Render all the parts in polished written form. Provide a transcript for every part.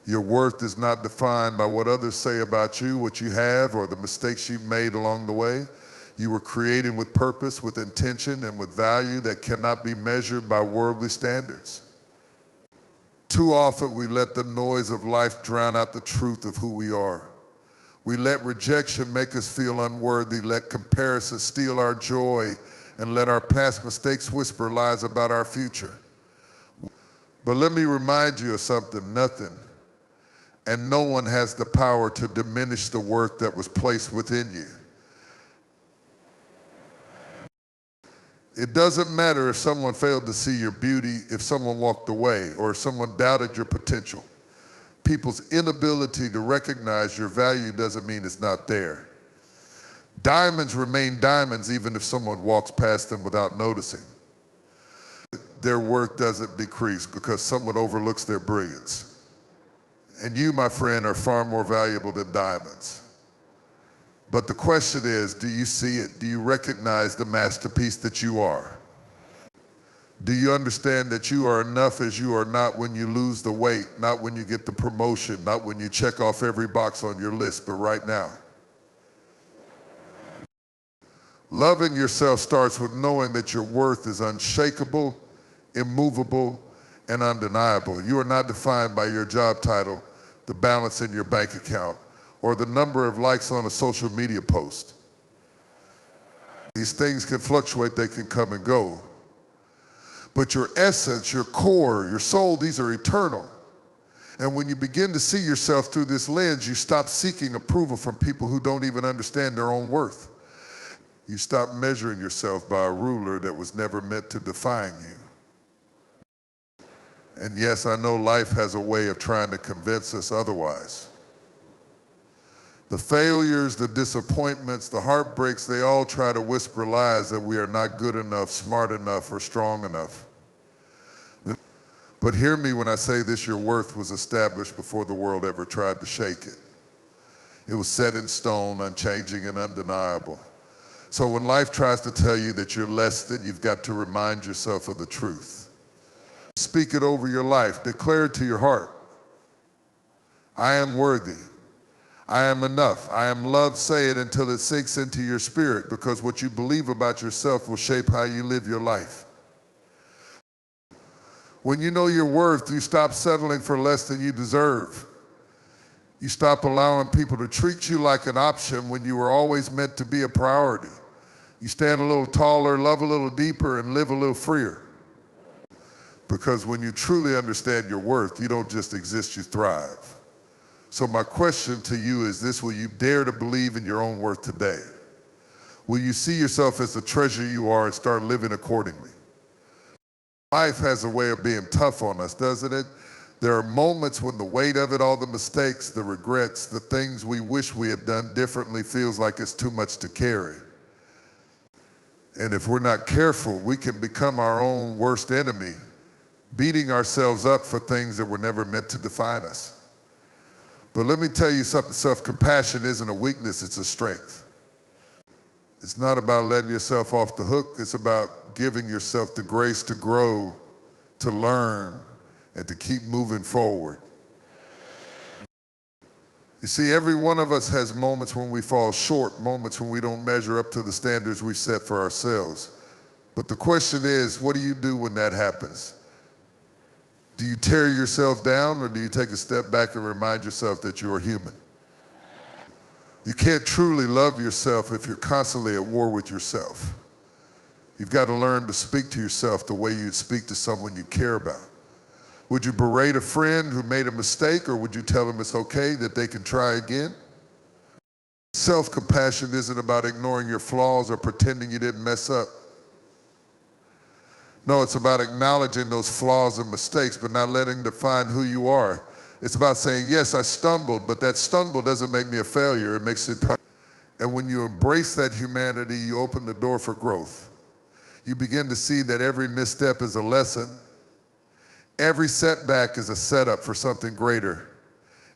Your worth is not defined by what others say about you, what you have, or the mistakes you've made along the way. You were created with purpose, with intention, and with value that cannot be measured by worldly standards. Too often we let the noise of life drown out the truth of who we are. We let rejection make us feel unworthy, let comparison steal our joy, and let our past mistakes whisper lies about our future. But let me remind you of something, nothing and no one has the power to diminish the worth that was placed within you. It doesn't matter if someone failed to see your beauty, if someone walked away, or if someone doubted your potential. People's inability to recognize your value doesn't mean it's not there. Diamonds remain diamonds even if someone walks past them without noticing. Their worth doesn't decrease because someone overlooks their brilliance. And you, my friend, are far more valuable than diamonds. But the question is, do you see it? Do you recognize the masterpiece that you are? Do you understand that you are enough as you are, not when you lose the weight, not when you get the promotion, not when you check off every box on your list, but right now? Loving yourself starts with knowing that your worth is unshakable, immovable, and undeniable. You are not defined by your job title, the balance in your bank account, or the number of likes on a social media post. These things can fluctuate, they can come and go. But your essence, your core, your soul, these are eternal. And when you begin to see yourself through this lens, you stop seeking approval from people who don't even understand their own worth. You stop measuring yourself by a ruler that was never meant to define you. And yes, I know life has a way of trying to convince us otherwise. The failures, the disappointments, the heartbreaks, they all try to whisper lies that we are not good enough, smart enough, or strong enough. But hear me when I say this, your worth was established before the world ever tried to shake it. It was set in stone, unchanging and undeniable. So when life tries to tell you that you're less than, you've got to remind yourself of the truth. Speak it over your life. Declare it to your heart. I am worthy. I am enough. I am loved. Say it until it sinks into your spirit, because what you believe about yourself will shape how you live your life. When you know your worth, you stop settling for less than you deserve. You stop allowing people to treat you like an option when you were always meant to be a priority. You stand a little taller, love a little deeper, and live a little freer. Because when you truly understand your worth, you don't just exist, you thrive. So my question to you is this: will you dare to believe in your own worth today? Will you see yourself as the treasure you are and start living accordingly? Life has a way of being tough on us, doesn't it? There are moments when the weight of it, all the mistakes, the regrets, the things we wish we had done differently feels like it's too much to carry. And if we're not careful, we can become our own worst enemy, beating ourselves up for things that were never meant to define us. But let me tell you something, self-compassion isn't a weakness, it's a strength. It's not about letting yourself off the hook, it's about giving yourself the grace to grow, to learn, and to keep moving forward. You see, every one of us has moments when we fall short, moments when we don't measure up to the standards we set for ourselves. But the question is, what do you do when that happens? Do you tear yourself down, or do you take a step back and remind yourself that you are human? You can't truly love yourself if you're constantly at war with yourself. You've got to learn to speak to yourself the way you'd speak to someone you care about. Would you berate a friend who made a mistake, or would you tell them it's okay, that they can try again? Self-compassion isn't about ignoring your flaws or pretending you didn't mess up. No, it's about acknowledging those flaws and mistakes, but not letting them define who you are. It's about saying, yes, I stumbled, but that stumble doesn't make me a failure, it makes it. And when you embrace that humanity, you open the door for growth. You begin to see that every misstep is a lesson. Every setback is a setup for something greater.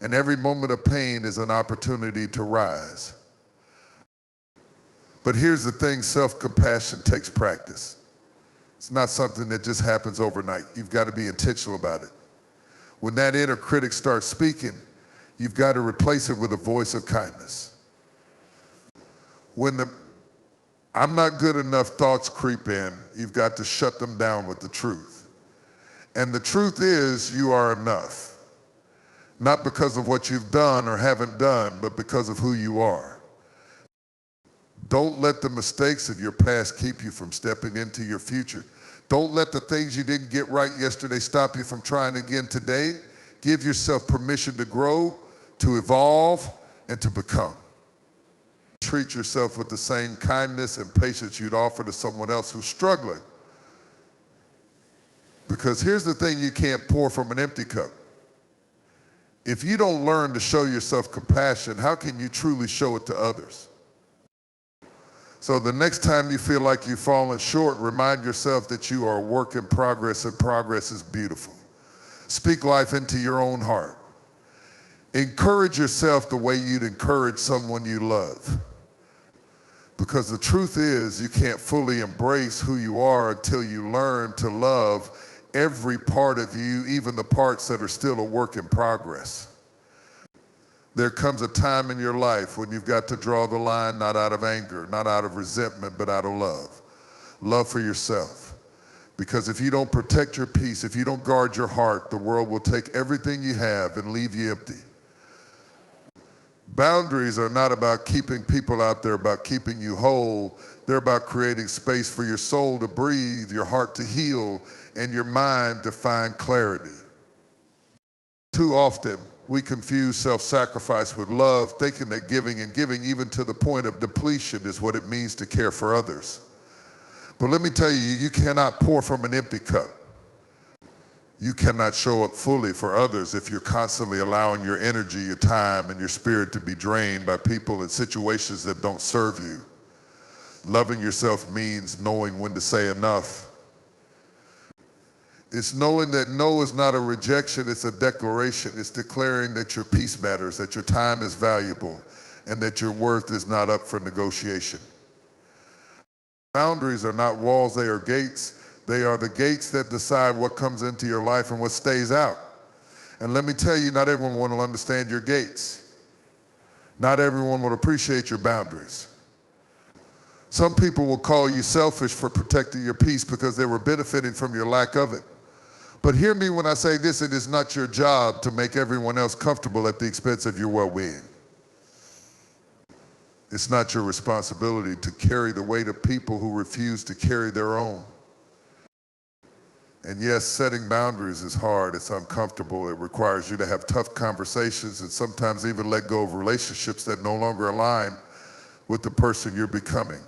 And every moment of pain is an opportunity to rise. But here's the thing, self-compassion takes practice. It's not something that just happens overnight. You've got to be intentional about it. When that inner critic starts speaking, you've got to replace it with a voice of kindness. When the "I'm not good enough" thoughts creep in, you've got to shut them down with the truth. And the truth is, you are enough. Not because of what you've done or haven't done, but because of who you are. Don't let the mistakes of your past keep you from stepping into your future. Don't let the things you didn't get right yesterday stop you from trying again today. Give yourself permission to grow, to evolve, and to become. Treat yourself with the same kindness and patience you'd offer to someone else who's struggling. Because here's the thing you can't pour from an empty cup. If you don't learn to show yourself compassion, how can you truly show it to others? So the next time you feel like you've fallen short, remind yourself that you are a work in progress and progress is beautiful. Speak life into your own heart. Encourage yourself the way you'd encourage someone you love. Because the truth is, you can't fully embrace who you are until you learn to love every part of you, even the parts that are still a work in progress. There comes a time in your life when you've got to draw the line, not out of anger, not out of resentment, but out of love. Love for yourself. Because if you don't protect your peace, if you don't guard your heart, the world will take everything you have and leave you empty. Boundaries are not about keeping people out there, about keeping you whole. They're about creating space for your soul to breathe, your heart to heal, and your mind to find clarity. Too often, we confuse self-sacrifice with love, thinking that giving and giving even to the point of depletion is what it means to care for others. But let me tell you, you cannot pour from an empty cup. You cannot show up fully for others if you're constantly allowing your energy, your time, and your spirit to be drained by people and situations that don't serve you. Loving yourself means knowing when to say enough. It's knowing that no is not a rejection, it's a declaration. It's declaring that your peace matters, that your time is valuable, and that your worth is not up for negotiation. Boundaries are not walls, they are gates. They are the gates that decide what comes into your life and what stays out. And let me tell you, not everyone will understand your gates. Not everyone will appreciate your boundaries. Some people will call you selfish for protecting your peace because they were benefiting from your lack of it. But hear me when I say this, it is not your job to make everyone else comfortable at the expense of your well-being. It's not your responsibility to carry the weight of people who refuse to carry their own. And yes, setting boundaries is hard, it's uncomfortable, it requires you to have tough conversations and sometimes even let go of relationships that no longer align with the person you're becoming.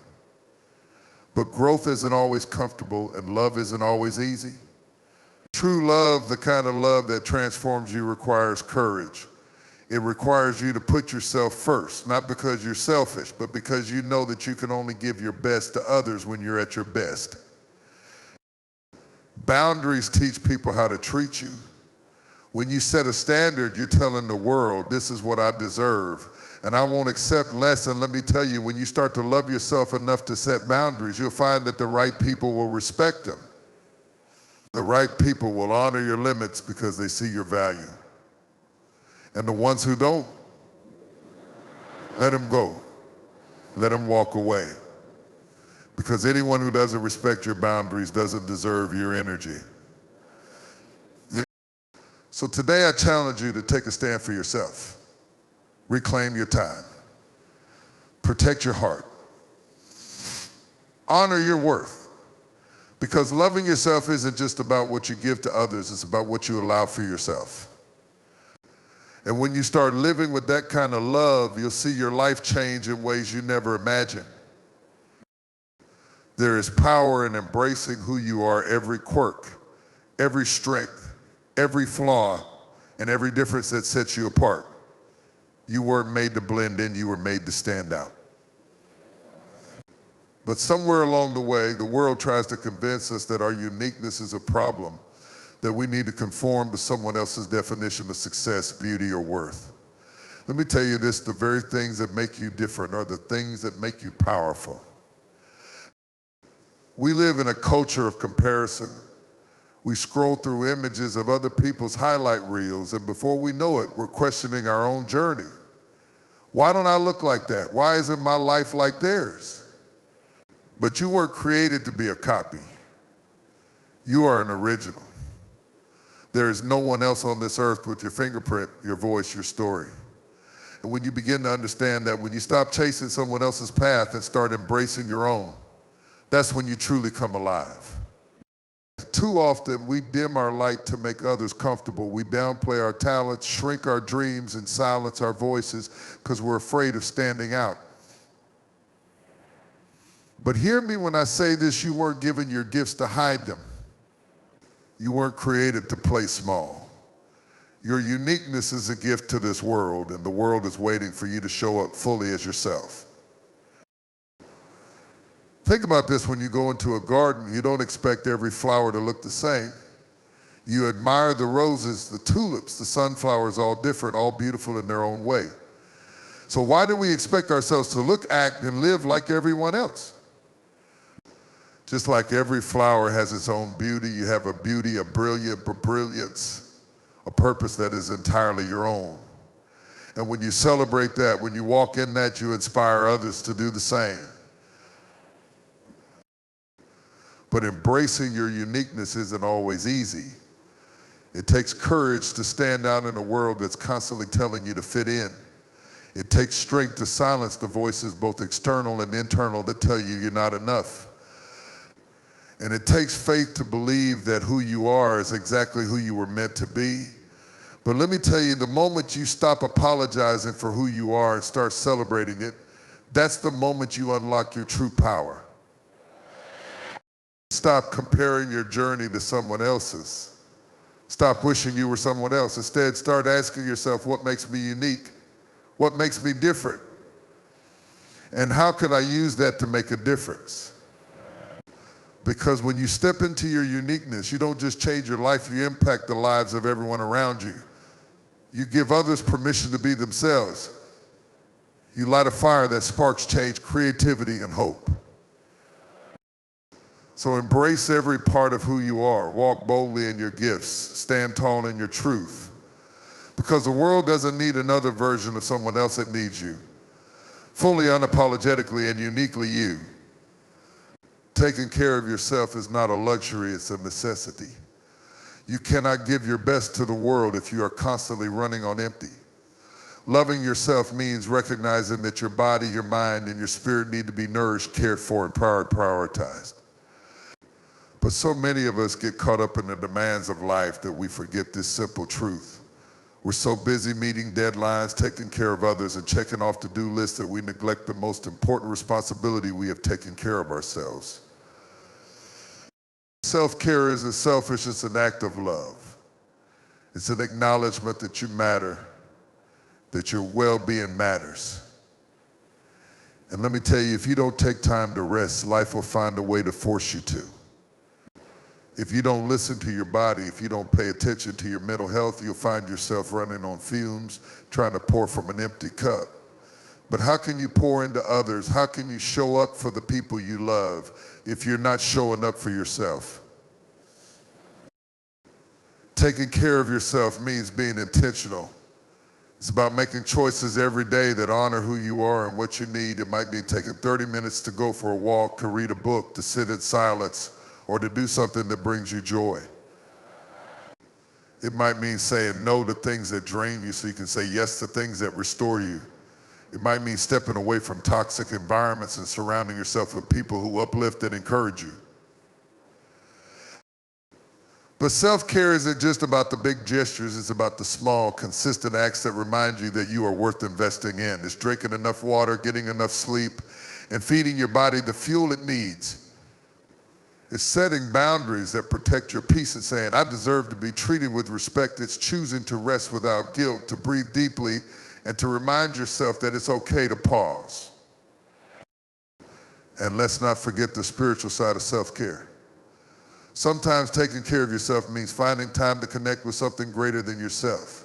But growth isn't always comfortable and love isn't always easy. True love, the kind of love that transforms you, requires courage. It requires you to put yourself first, not because you're selfish, but because you know that you can only give your best to others when you're at your best. Boundaries teach people how to treat you. When you set a standard, you're telling the world, this is what I deserve, and I won't accept less. And let me tell you, when you start to love yourself enough to set boundaries, you'll find that the right people will respect them. The right people will honor your limits because they see your value. And the ones who don't, let them go. Let them walk away. Because anyone who doesn't respect your boundaries doesn't deserve your energy. So today I challenge you to take a stand for yourself. Reclaim your time. Protect your heart. Honor your worth. Because loving yourself isn't just about what you give to others, it's about what you allow for yourself. And when you start living with that kind of love, you'll see your life change in ways you never imagined. There is power in embracing who you are, every quirk, every strength, every flaw, and every difference that sets you apart. You weren't made to blend in, you were made to stand out. But somewhere along the way, the world tries to convince us that our uniqueness is a problem, that we need to conform to someone else's definition of success, beauty, or worth. Let me tell you this, the very things that make you different are the things that make you powerful. We live in a culture of comparison We scroll through images of other people's highlight reels, and before we know it, we're questioning our own journey. Why don't I look like that? Why isn't my life like theirs? But you weren't created to be a copy. You are an original. There is no one else on this earth with your fingerprint, your voice, your story. And when you begin to understand that, when you stop chasing someone else's path and start embracing your own, that's when you truly come alive. Too often, we dim our light to make others comfortable. We downplay our talents, shrink our dreams, and silence our voices because we're afraid of standing out. But hear me when I say this, you weren't given your gifts to hide them. You weren't created to play small. Your uniqueness is a gift to this world, and the world is waiting for you to show up fully as yourself. Think about this: when you go into a garden, you don't expect every flower to look the same. You admire the roses, the tulips, the sunflowers, all different, all beautiful in their own way. So why do we expect ourselves to look, act, and live like everyone else? Just like every flower has its own beauty, you have a beauty, a brilliance, a purpose that is entirely your own. And when you celebrate that, when you walk in that, you inspire others to do the same. But embracing your uniqueness isn't always easy. It takes courage to stand out in a world that's constantly telling you to fit in. It takes strength to silence the voices, both external and internal, that tell you you're not enough. And it takes faith to believe that who you are is exactly who you were meant to be. But let me tell you, the moment you stop apologizing for who you are and start celebrating it, that's the moment you unlock your true power. Stop comparing your journey to someone else's. Stop wishing you were someone else. Instead, start asking yourself, what makes me unique? What makes me different? And how can I use that to make a difference? Because when you step into your uniqueness, you don't just change your life, you impact the lives of everyone around you. You give others permission to be themselves. You light a fire that sparks change, creativity, and hope. So embrace every part of who you are. Walk boldly in your gifts. Stand tall in your truth. Because the world doesn't need another version of someone else, it needs you. Fully, unapologetically, and uniquely you. Taking care of yourself is not a luxury, it's a necessity. You cannot give your best to the world if you are constantly running on empty. Loving yourself means recognizing that your body, your mind, and your spirit need to be nourished, cared for, and prioritized. But so many of us get caught up in the demands of life that we forget this simple truth. We're so busy meeting deadlines, taking care of others, and checking off to-do lists that we neglect the most important responsibility we have: taken care of ourselves. Self-care isn't selfish, it's an act of love. It's an acknowledgement that you matter, that your well-being matters. And let me tell you, if you don't take time to rest, life will find a way to force you to. If you don't listen to your body, if you don't pay attention to your mental health, you'll find yourself running on fumes, trying to pour from an empty cup. But how can you pour into others? How can you show up for the people you love if you're not showing up for yourself? Taking care of yourself means being intentional. It's about making choices every day that honor who you are and what you need. It might be taking 30 minutes to go for a walk, to read a book, to sit in silence, or to do something that brings you joy. It might mean saying no to things that drain you so you can say yes to things that restore you. It might mean stepping away from toxic environments and surrounding yourself with people who uplift and encourage you. But self-care isn't just about the big gestures, it's about the small, consistent acts that remind you that you are worth investing in. It's drinking enough water, getting enough sleep, and feeding your body the fuel it needs. It's setting boundaries that protect your peace and saying, I deserve to be treated with respect. It's choosing to rest without guilt, to breathe deeply, and to remind yourself that it's okay to pause. And let's not forget the spiritual side of self-care. Sometimes taking care of yourself means finding time to connect with something greater than yourself.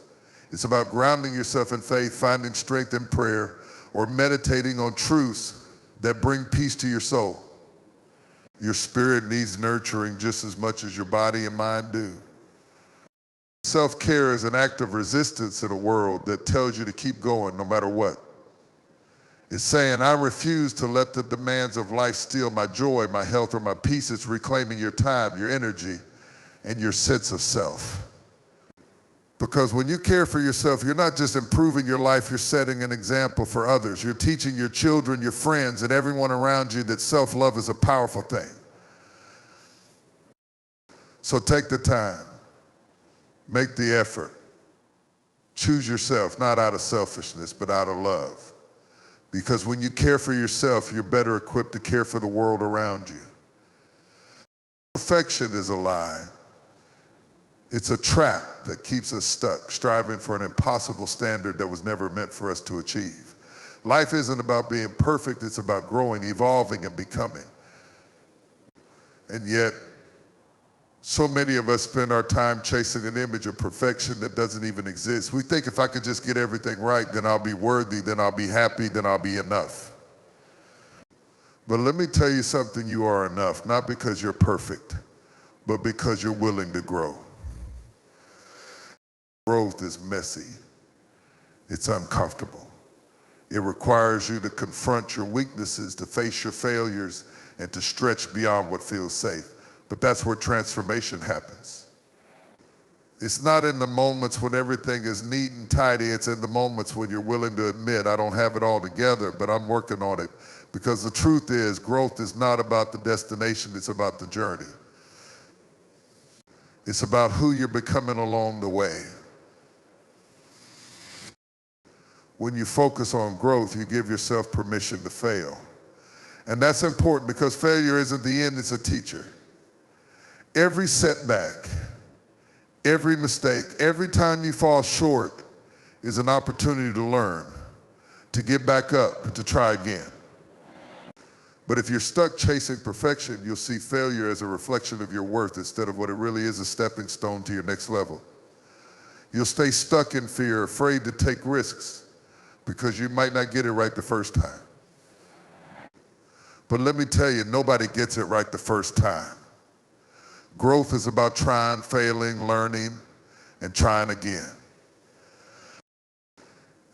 It's about grounding yourself in faith, finding strength in prayer, or meditating on truths that bring peace to your soul. Your spirit needs nurturing just as much as your body and mind do. Self-care is an act of resistance in a world that tells you to keep going no matter what. It's saying, I refuse to let the demands of life steal my joy, my health, or my peace. It's reclaiming your time, your energy, and your sense of self. Because when you care for yourself, you're not just improving your life, you're setting an example for others. You're teaching your children, your friends, and everyone around you that self-love is a powerful thing. So take the time, make the effort, choose yourself, not out of selfishness, but out of love. Because when you care for yourself, you're better equipped to care for the world around you. Perfection is a lie. It's a trap that keeps us stuck, striving for an impossible standard that was never meant for us to achieve. Life isn't about being perfect, it's about growing, evolving, and becoming. And yet, so many of us spend our time chasing an image of perfection that doesn't even exist. We think if I could just get everything right, then I'll be worthy, then I'll be happy, then I'll be enough. But let me tell you something, you are enough, not because you're perfect, but because you're willing to grow. Growth is messy. It's uncomfortable. It requires you to confront your weaknesses, to face your failures, and to stretch beyond what feels safe. But that's where transformation happens. It's not in the moments when everything is neat and tidy. It's in the moments when you're willing to admit, I don't have it all together, but I'm working on it. Because the truth is, growth is not about the destination, it's about the journey. It's about who you're becoming along the way. When you focus on growth, you give yourself permission to fail. And that's important because failure isn't the end, it's a teacher. Every setback, every mistake, every time you fall short is an opportunity to learn, to get back up, and to try again. But if you're stuck chasing perfection, you'll see failure as a reflection of your worth instead of what it really is, a stepping stone to your next level. You'll stay stuck in fear, afraid to take risks because you might not get it right the first time. But let me tell you, nobody gets it right the first time. Growth is about trying, failing, learning, and trying again.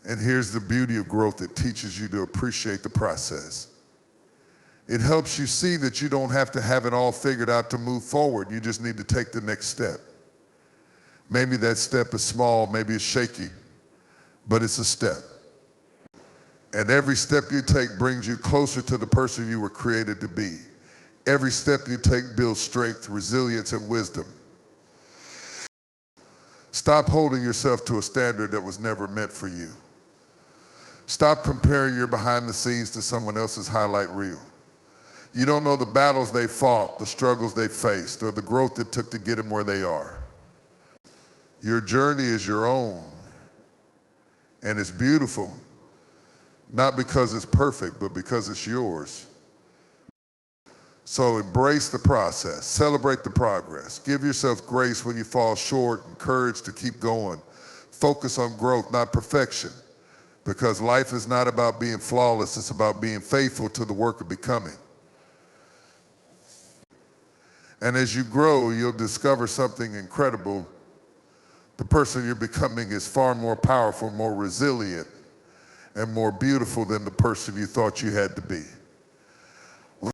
And here's the beauty of growth. It teaches you to appreciate the process. It helps you see that you don't have to have it all figured out to move forward. You just need to take the next step. Maybe that step is small, maybe it's shaky, but it's a step. And every step you take brings you closer to the person you were created to be. Every step you take builds strength, resilience, and wisdom. Stop holding yourself to a standard that was never meant for you. Stop comparing your behind the scenes to someone else's highlight reel. You don't know the battles they fought, the struggles they faced, or the growth it took to get them where they are. Your journey is your own, and it's beautiful, not because it's perfect, but because it's yours. So embrace the process, celebrate the progress, give yourself grace when you fall short and courage to keep going. Focus on growth, not perfection, because life is not about being flawless, it's about being faithful to the work of becoming. And as you grow, you'll discover something incredible. The person you're becoming is far more powerful, more resilient, and more beautiful than the person you thought you had to be.